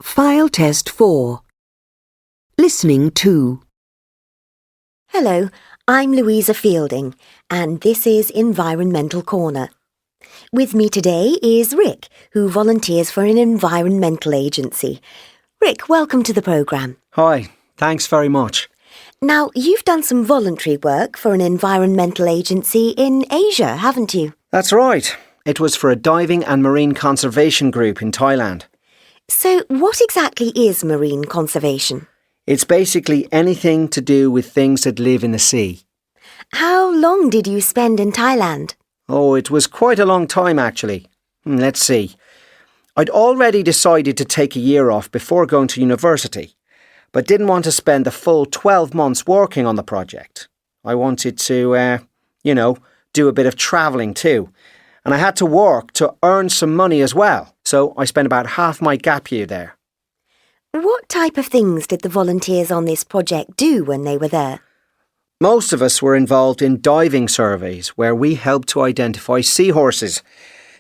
File Test 4. Listening 2. Hello, I'm Louisa Fielding, and this is Environmental Corner. With me today is Rick, who volunteers for an environmental agency. Rick, welcome to the programme. Hi, thanks very much. Now, you've done some voluntary work for an environmental agency in Asia, haven't you? That's right. It was for a diving and marine conservation group in Thailand. So, what exactly is marine conservation? It's basically anything to do with things that live in the sea. How long did you spend in Thailand? Oh, it was quite a long time actually. Let's see. I'd already decided to take a year off before going to university, but didn't want to spend the full 12 months working on the project. I wanted to, do a bit of travelling too. And I had to work to earn some money as well, so I spent about half my gap year there. What type of things did the volunteers on this project do when they were there? Most of us were involved in diving surveys where we helped to identify seahorses.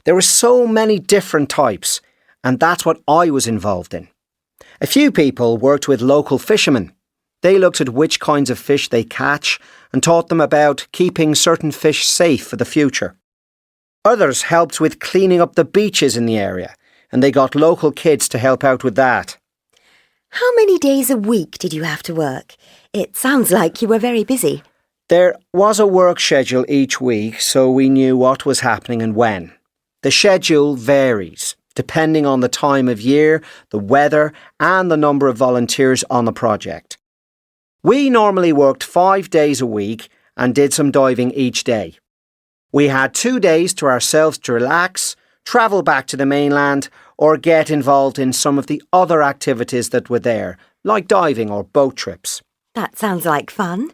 There were so many different types, and that's what I was involved in. A few people worked with local fishermen. They looked at which kinds of fish they catch and taught them about keeping certain fish safe for the future. Others helped with cleaning up the beaches in the area, and they got local kids to help out with that. How many days a week did you have to work? It sounds like you were very busy. There was a work schedule each week, so we knew what was happening and when. The schedule varies, depending on the time of year, the weather, and the number of volunteers on the project. We normally worked 5 days a week and did some diving each day. We had 2 days to ourselves to relax, travel back to the mainland, or get involved in some of the other activities that were there, like diving or boat trips. That sounds like fun.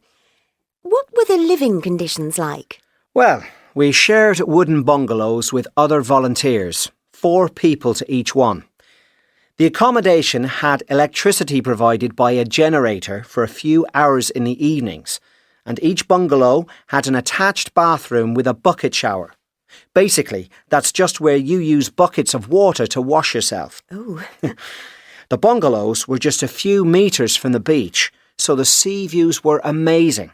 What were the living conditions like? Well, we shared wooden bungalows with other volunteers, 4 people to each one. The accommodation had electricity provided by a generator for a few hours in the evenings, and each bungalow had an attached bathroom with a bucket shower. Basically, that's just where you use buckets of water to wash yourself. Oh. The bungalows were just a few metres from the beach, so the sea views were amazing.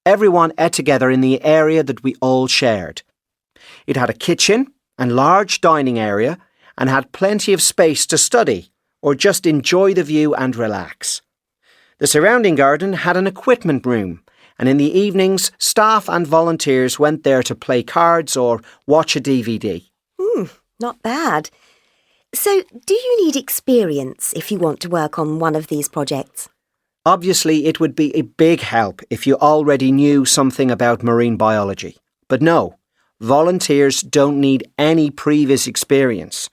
Everyone ate together in the area that we all shared. It had a kitchen and large dining area and had plenty of space to study or just enjoy the view and relax. The surrounding garden had an equipment room, and in the evenings, staff and volunteers went there to play cards or watch a DVD. Not bad. So, do you need experience if you want to work on one of these projects? Obviously, it would be a big help if you already knew something about marine biology. But no, volunteers don't need any previous experience.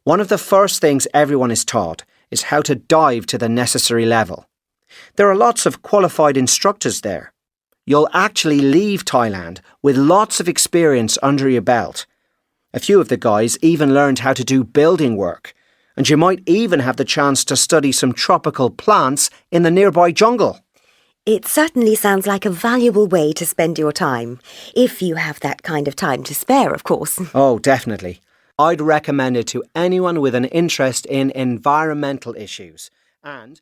One of the first things everyone is taught is how to dive to the necessary level. There are lots of qualified instructors there. You'll actually leave Thailand with lots of experience under your belt. A few of the guys even learned how to do building work, and you might even have the chance to study some tropical plants in the nearby jungle. It certainly sounds like a valuable way to spend your time, if you have that kind of time to spare, of course. Oh, definitely. I'd recommend it to anyone with an interest in environmental issues and